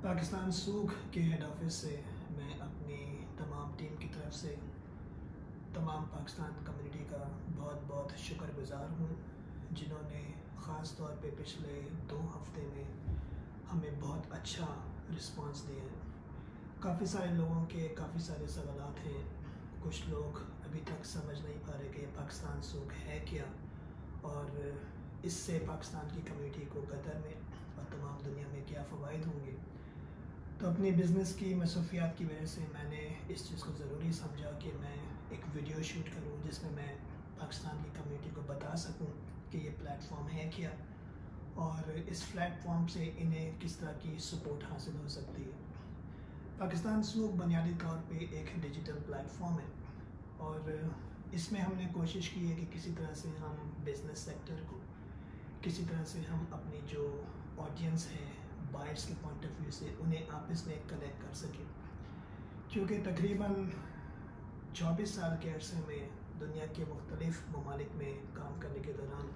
پاکستان سوکھ کے head office سے میں اپنی تمام ٹیم کی طرف سے تمام پاکستان کمیونٹی کا بہت بہت شکر گزار ہوں، جنہوں نے خاص طور پہ پچھلے 2 ہفتے میں ہمیں بہت اچھا رسپانس دیا ہے۔ کافی سارے لوگوں کے کافی سارے سوالات ہیں، کچھ لوگ ابھی تک سمجھ نہیں پا رہے کہ پاکستان سوکھ ہے کیا اور اس سے پاکستان کی کمیونٹی کو قطر میں اور تمام دنیا میں کیا فوائد ہوں گے۔ تو اپنی بزنس کی مصروفیات کی وجہ سے میں نے اس چیز کو ضروری سمجھا کہ میں ایک ویڈیو شوٹ کروں جس میں میں پاکستان کی کمیونٹی کو بتا سکوں کہ یہ پلیٹ فارم ہے کیا اور اس پلیٹ فارم سے انہیں کس طرح کی سپورٹ حاصل ہو سکتی ہے۔ پاکستان سوکھ بنیادی طور پہ ایک ڈیجیٹل پلیٹ فارم ہے اور اس میں ہم نے کوشش کی ہے کہ کسی طرح سے ہم بزنس سیکٹر کو کسی طرح سے ہم اپنی جو آڈینس ہے بائرس کے پوائنٹ آف ویو سے انہیں آپس میں کنیکٹ کر سکیں، کیونکہ تقریباً 24 سال کے عرصے میں دنیا کے مختلف ممالک میں کام کرنے کے دوران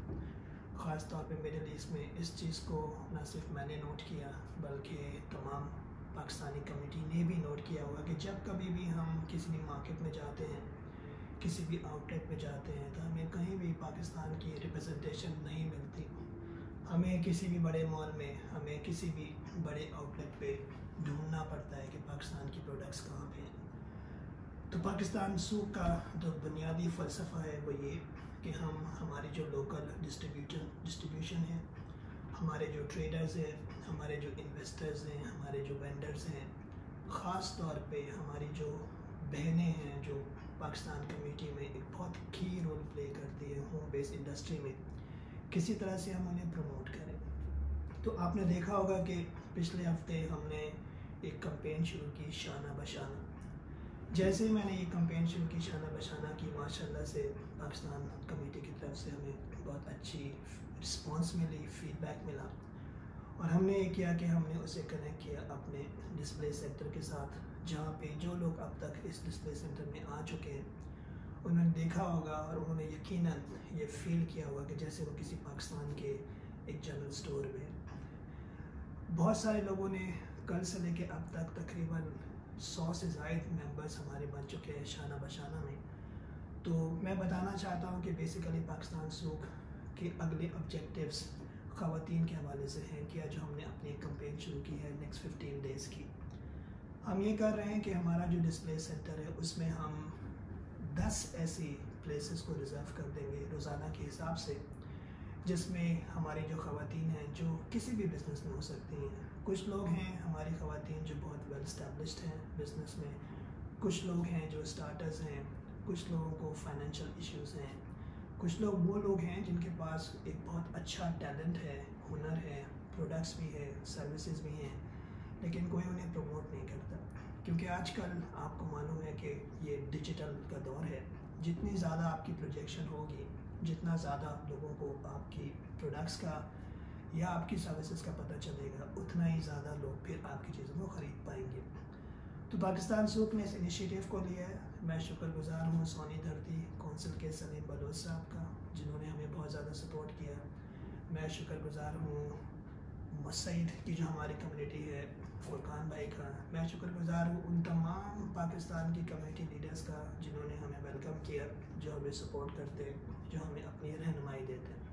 خاص طور پہ مڈل ایسٹ میں اس چیز کو نہ صرف میں نے نوٹ کیا بلکہ تمام پاکستانی کمیونٹی نے بھی نوٹ کیا ہوگا کہ جب کبھی بھی ہم کسی بھی مارکیٹ میں جاتے ہیں، کسی بھی آؤٹ لیٹ میں جاتے ہیں تو ہمیں کہیں بھی پاکستان کی ریپرزنٹیشن نہیں ملتی۔ ہمیں کسی بھی بڑے مال میں، ہمیں کسی بھی بڑے آؤٹ لیٹ پہ ڈھونڈنا پڑتا ہے کہ پاکستان کی پروڈکٹس کہاں پہ ہیں۔ تو پاکستان سوکھ کا جو بنیادی فلسفہ ہے وہ یہ کہ ہم ہماری جو لوکل ڈسٹریبیوشن ہے، ہمارے جو ٹریڈرز ہیں، ہمارے جو انویسٹرز ہیں، ہمارے جو وینڈرز ہیں، خاص طور پہ ہماری جو بہنیں ہیں جو پاکستان کمیونٹی میں ایک بہت کی رول پلے کرتی ہے ہوم بیس انڈسٹری میں، کسی طرح سے ہم انہیں پروموٹ کریں۔ تو آپ نے دیکھا ہوگا کہ پچھلے ہفتے ہم نے ایک کمپین شروع کی شانہ بشانہ۔ جیسے میں نے یہ کمپین شروع کی شانہ بشانہ کی، ماشاءاللہ سے پاکستان کمیونٹی کی طرف سے ہمیں بہت اچھی رسپانس ملی، فیڈ بیک ملا اور ہم نے یہ کیا کہ ہم نے اسے کنیکٹ کیا اپنے ڈسپلے سینٹر کے ساتھ، جہاں پہ جو لوگ اب تک اس ڈسپلے سینٹر میں آ چکے ہیں انہوں نے دیکھا ہوگا اور انہوں نے یقیناً یہ فیل کیا ہوگا کہ جیسے وہ کسی پاکستان کے ایک جنرل سٹور میں۔ بہت سارے لوگوں نے کل سے لے کے اب تک تقریباً 100 سے زائد ممبرز ہمارے بن چکے ہیں شانہ بشانہ میں۔ تو میں بتانا چاہتا ہوں کہ بیسیکلی پاکستان سوکھ کے اگلے آبجیکٹیوز خواتین کے حوالے سے ہیں کیا، جو ہم نے اپنی کمپین شروع کی ہے نیکسٹ 15 ڈیز کی۔ ہم یہ کر رہے ہیں کہ ہمارا جو ڈسپلے سینٹر ہے اس میں ہم 10 ایسی پلیسز کو ریزرو کر دیں گے روزانہ کے حساب سے، جس میں ہماری جو خواتین ہیں جو کسی بھی بزنس میں ہو سکتی ہیں۔ کچھ لوگ ہیں ہماری خواتین جو بہت ویل اسٹیبلشڈ ہیں بزنس میں، کچھ لوگ ہیں جو اسٹارٹرز ہیں، کچھ لوگوں کو فائنینشیل ایشوز ہیں، کچھ لوگ وہ لوگ ہیں جن کے پاس ایک بہت اچھا ٹیلنٹ ہے، ہنر ہے، پروڈکٹس بھی ہے، سروسز بھی ہیں، لیکن کوئی انہیں پروموٹ نہیں کرتا، کیونکہ آج کل آپ کو معلوم ہے کہ یہ ڈیجیٹل کا دور ہے۔ جتنی زیادہ آپ کی پروجیکشن ہوگی، جتنا زیادہ لوگوں کو آپ کی پروڈکٹس کا یا آپ کی سروسز کا پتہ چلے گا، اتنا ہی زیادہ لوگ پھر آپ کی چیزوں کو خرید پائیں گے۔ تو پاکستان سوکھ نے اس انیشیٹیو کو لیا ہے۔ میں شکر گزار ہوں سونی دھرتی کونسل کے سلیم بلوچ صاحب کا، جنہوں نے ہمیں بہت زیادہ سپورٹ کیا۔ میں شکر گزار ہوں مسعید کی جو ہماری کمیونٹی ہے، فرقان بھائی کا۔ میں شکر گزار ہوں ان تمام پاکستان کی کمیونٹی لیڈرز کا جنہوں نے ہمیں ویلکم کیا، جو ہمیں سپورٹ کرتے ہیں، جو ہمیں اپنی رہنمائی دیتے ہیں۔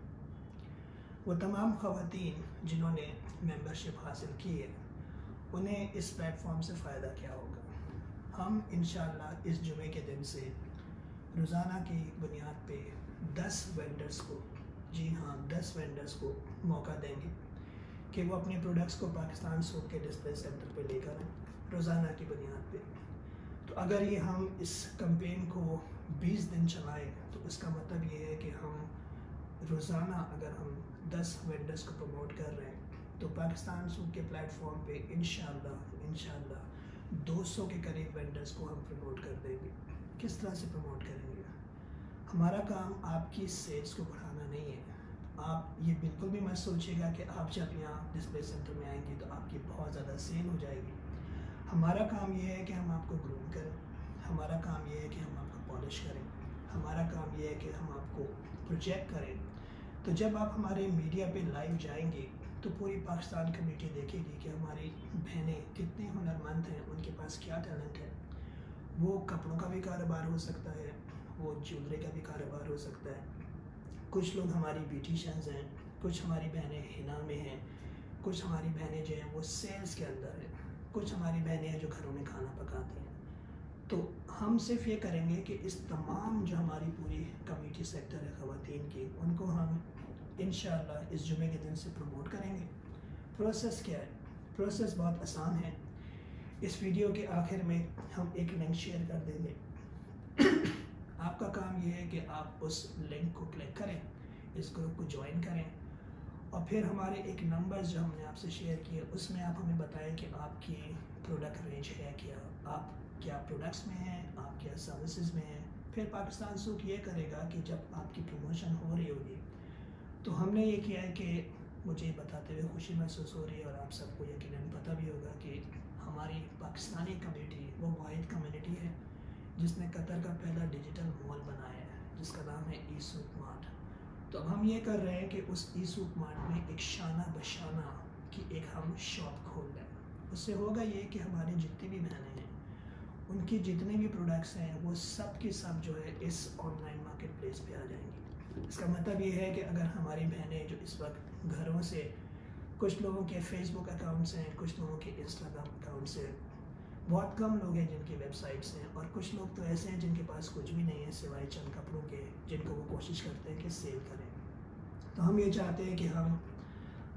وہ تمام خواتین جنہوں نے ممبرشپ حاصل کی ہے انہیں اس پلیٹ فارم سے فائدہ کیا ہوگا۔ ہم انشاءاللہ اس جمعے کے دن سے روزانہ کی بنیاد پہ 10 وینڈرز کو، جی ہاں 10 وینڈرز کو موقع دیں گے کہ وہ اپنے پروڈکٹس کو پاکستان سوکھ کے ڈسپلے سینٹر پہ لے کر آئیں روزانہ کی بنیاد پہ۔ تو اگر یہ ہم اس کمپین کو 20 دن چلائیں تو اس کا مطلب یہ ہے کہ ہم روزانہ اگر ہم 10 وینڈرز کو پروموٹ کر رہے ہیں تو پاکستان سوکھ کے پلیٹ فارم پہ انشاءاللہ 200 کے قریب وینڈرز کو ہم پروموٹ کر دیں گے۔ کس طرح سے پروموٹ کریں گے؟ ہمارا کام آپ کی سیلز کو بڑھانا نہیں ہے۔ آپ یہ بالکل بھی مت سوچیے گا کہ آپ جب یہاں ڈسپلے سینٹر میں آئیں گے تو آپ کی بہت زیادہ سیل ہو جائے گی۔ ہمارا کام یہ ہے کہ ہم آپ کو گروم کریں، ہمارا کام یہ ہے کہ ہم آپ کو پالش کریں، ہمارا کام یہ ہے کہ ہم آپ کو پروجیکٹ کریں۔ تو جب آپ ہمارے میڈیا پہ لائیو جائیں گے تو پوری پاکستان کمیونٹی دیکھے گی کہ ہماری بہنیں کتنی ہنرمند ہیں، ان کے پاس کیا ٹیلنٹ ہے۔ وہ کپڑوں کا بھی کاروبار ہو سکتا ہے، وہ جیولری کا بھی کاروبار ہو سکتا ہے۔ کچھ لوگ ہماری بیوٹیشنز ہیں، کچھ ہماری بہنیں حنا میں ہیں، کچھ ہماری بہنیں جو ہیں وہ سیلز کے اندر ہیں، کچھ ہماری بہنیں ہیں جو گھروں میں کھانا پکاتی ہیں۔ تو ہم صرف یہ کریں گے کہ اس تمام جو ہماری پوری کمیونٹی سیکٹر ہے خواتین کی، ان کو ہم انشاءاللہ اس جمعے کے دن سے پروموٹ کریں گے۔ پروسیس کیا ہے؟ پروسیس بہت آسان ہے۔ اس ویڈیو کے آخر میں ہم ایک لنک شیئر کر دیں گے۔ آپ کا کام یہ ہے کہ آپ اس لنک کو کلک کریں، اس گروپ کو جوائن کریں، اور پھر ہمارے ایک نمبرز جو ہم نے آپ سے شیئر کیے اس میں آپ ہمیں بتائیں کہ آپ کی پروڈکٹ رینج ہے کیا، آپ کیا پروڈکٹس میں ہیں، آپ کیا سروسز میں ہیں۔ پھر پاکستان سوک یہ کرے گا کہ جب آپ کی پروموشن ہو رہی ہوگی تو ہم نے یہ کیا ہے کہ مجھے بتاتے ہوئے خوشی محسوس ہو رہی ہے، اور آپ سب کو یقیناً پتہ بھی ہوگا کہ ہماری پاکستانی کمیونٹی وہ واحد کمیونٹی ہے جس نے قطر کا پہلا ڈیجیٹل مال بنایا ہے جس کا نام ہے ای سوق مارٹ۔ تو اب ہم یہ کر رہے ہیں کہ اس ای سوق مارٹ میں ایک شانہ بشانہ کی ایک ہم شاپ کھول رہے ہیں۔ اس سے ہوگا یہ کہ ہماری جتنی بھی بہنیں ہیں ان کی جتنے بھی پروڈکٹس ہیں وہ سب کی سب جو ہے اس آن لائن مارکیٹ پلیس پہ آ جائیں گی۔ اس کا مطلب یہ ہے کہ اگر ہماری بہنیں جو اس وقت گھروں سے، کچھ لوگوں کے فیس بک اکاؤنٹس ہیں، کچھ لوگوں کے انسٹاگرام اکاؤنٹس ہیں، بہت کم لوگ ہیں جن کی ویب سائٹس ہیں، اور کچھ لوگ تو ایسے ہیں جن کے پاس کچھ بھی نہیں ہے سوائے چند کپڑوں کے، جن کو وہ کوشش کرتے ہیں کہ سیل کریں۔ تو ہم یہ چاہتے ہیں کہ ہم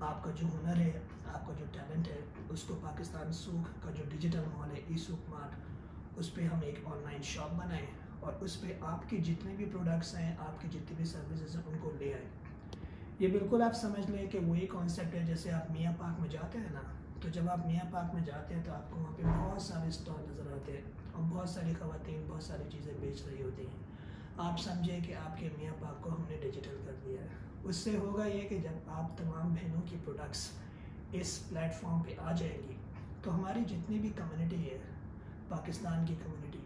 آپ کا جو ہنر ہے، آپ کا جو ٹیلنٹ ہے، اس کو پاکستان سوق کا جو ڈیجیٹل مال ہے ای سوق مارٹ، اس پہ ہم ایک آن لائن شاپ بنائیں، اور اس پہ آپ کی جتنے بھی پروڈکٹس ہیں، آپ کی جتنی بھی سروسز ہیں، ان کو لے آئیں۔ یہ بالکل آپ سمجھ لیں کہ وہی کانسیپٹ ہے جیسے آپ میاں پاک میں جاتے ہیں نا، تو جب آپ میاں پاک میں جاتے ہیں تو آپ کو وہاں پہ بہت سارے اسٹال نظر آتے ہیں، اور بہت ساری خواتین بہت ساری چیزیں بیچ رہی ہوتی ہیں۔ آپ سمجھیں کہ آپ کے میاں پاک کو ہم نے ڈیجیٹل کر دیا ہے۔ اس سے ہوگا یہ کہ جب آپ تمام بہنوں کی پروڈکٹس اس پلیٹ فارم پہ آ جائیں گی تو ہماری جتنی بھی کمیونٹی ہے، پاکستان کی کمیونٹی،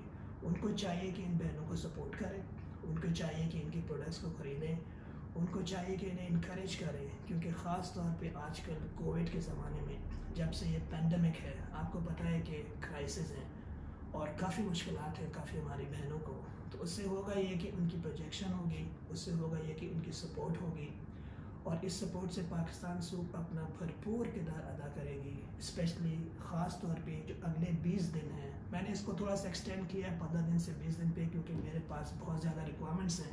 ان کو چاہیے کہ ان بہنوں کو سپورٹ کریں، ان کو چاہیے کہ ان کی پروڈکٹس کو خریدیں، ان کو چاہیے کہ انہیں انکریج کریں، کیونکہ خاص طور پہ آج کل کووڈ کے زمانے میں جب سے یہ پینڈیمک ہے، آپ کو پتہ ہے کہ کرائسس ہیں اور کافی مشکلات ہیں کافی ہماری بہنوں کو، تو اس سے ہوگا یہ کہ ان کی پروجیکشن ہوگی، اس سے ہوگا یہ کہ ان کی سپورٹ ہوگی، اور اس سپورٹ سے پاکستان سوپ اپنا بھرپور کردار ادا کرے گی، اسپیشلی خاص طور پہ جو اگلے 20 دن ہیں۔ میں نے اس کو تھوڑا سا ایکسٹینڈ کیا ہے 15 دن سے 20 دن پہ، کیونکہ میرے پاس بہت زیادہ ریکوائرمنٹس ہیں،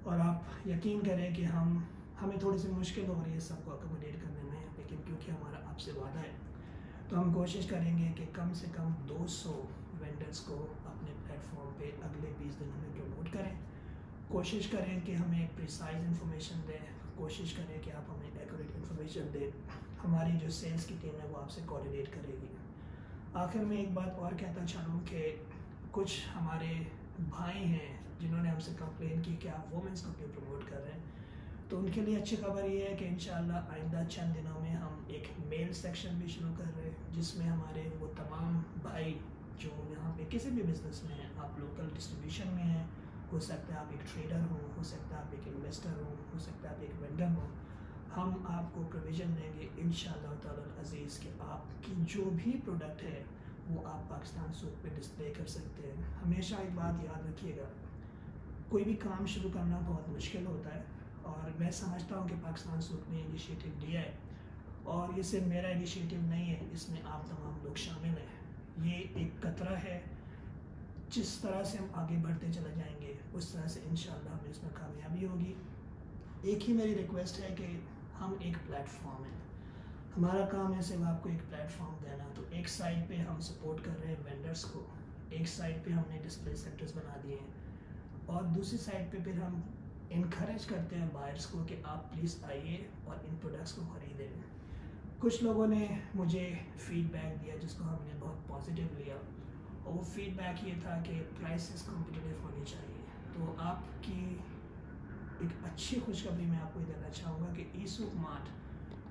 اور آپ یقین کریں کہ ہمیں تھوڑی سی مشکل ہو رہی ہے سب کو اکوموڈیٹ کرنے میں، لیکن کیونکہ ہمارا آپ سے وعدہ ہے تو ہم کوشش کریں گے کہ کم سے کم 200 وینڈرز کو اپنے پلیٹ فارم پہ اگلے 20 دن ہمیں پروموٹ کریں۔ کوشش کریں کہ ہمیں پریسائز انفارمیشن دیں، کوشش کریں کہ آپ ہمیں ایکوریٹ انفارمیشن دیں۔ ہماری جو سیلز کی ٹیم ہے وہ آپ سے کوآرڈینیٹ کرے گی۔ آخر میں ایک بات اور کہتا چلوں کہ کچھ ہمارے بھائی ہیں جنہوں نے ہم سے کمپلین کی کہ آپ وومنس کو کیوں پروموٹ کر رہے ہیں، تو ان کے لیے اچھی خبر یہ ہے کہ انشاءاللہ آئندہ چند دنوں میں ہم ایک میل سیکشن بھی شروع کر رہے ہیں، جس میں ہمارے وہ تمام بھائی جو یہاں پہ کسی بھی بزنس میں ہیں، آپ لوکل ڈسٹریبیوشن میں ہیں، ہو سکتا ہے آپ ایک ٹریڈر ہوں، ہو سکتا ہے آپ ایک انویسٹر ہو سکتا ہے آپ ایک وینڈر ہوں، ہم آپ کو پروویژن دیں گے انشاءاللہ تعالی العزیز کہ آپ کی جو بھی پروڈکٹ ہے وہ آپ پاکستان سوق پہ ڈسپلے کر سکتے ہیں۔ ہمیشہ ایک بات یاد رکھیے گا، کوئی بھی کام شروع کرنا بہت مشکل ہوتا ہے، اور میں سمجھتا ہوں کہ پاکستان سوق نے انیشیٹو لیا ہے، اور یہ صرف میرا انیشیٹو نہیں ہے، اس میں آپ تمام لوگ شامل ہیں۔ یہ ایک قطرہ ہے، جس طرح سے ہم آگے بڑھتے چلے جائیں گے اس طرح سے انشاءاللہ ہمیں اس میں کامیابی ہوگی۔ ایک ہی میری ریکویسٹ ہے کہ ہم ایک پلیٹ فارم ہیں، ہمارا کام ہے صرف آپ کو ایک پلیٹ فارم دینا۔ تو ایک سائڈ پہ ہم سپورٹ کر رہے ہیں وینڈرز کو، ایک سائڈ پہ ہم نے ڈسپلے سیکٹرز بنا دیے ہیں، اور دوسری سائڈ پہ پھر ہم انکریج کرتے ہیں بائرز کو کہ آپ پلیز آئیے اور ان پروڈکٹس کو خریدیں۔ کچھ لوگوں نے مجھے فیڈ بیک دیا جس کو ہم نے بہت پازیٹیو لیا، اور وہ فیڈ بیک یہ تھا کہ پرائسز کمپیٹیٹیو ہونی چاہیے۔ تو آپ کی ایک اچھی خوشخبری میں آپ کو دینا چاہوں گا کہ ای سوق مارٹ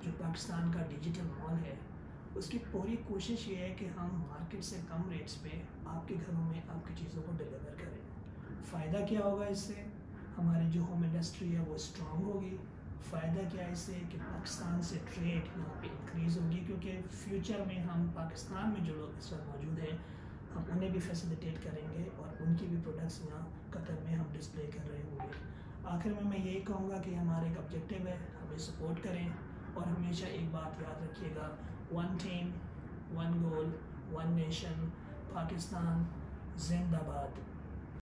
جو پاکستان کا ڈیجیٹل مال ہے، اس کی پوری کوشش یہ ہے کہ ہم مارکیٹ سے کم ریٹس پہ آپ کے گھروں میں آپ کی چیزوں کو ڈیلیور کریں۔ فائدہ کیا ہوگا اس سے؟ ہماری جو ہوم انڈسٹری ہے وہ اسٹرانگ ہوگی، فائدہ کیا ہے اس سے کہ پاکستان سے ٹریڈ یہاں پہ انکریز ہوگی، کیونکہ فیوچر میں ہم پاکستان میں جو لوگ اس وقت موجود ہیں ہم انہیں بھی فیسیلیٹیٹ کریں گے اور ان کی بھی پروڈکٹس یہاں قطر میں ہم ڈسپلے کر رہے ہوں گے۔ آخر میں یہی کہوں گا کہ ہمارا ایک آبجیکٹیو ہے، ہمیں سپورٹ کریں اور ہمیشہ ایک بات یاد رکھیے گا، one team, one goal, one nation, Pakistan زندہ باد۔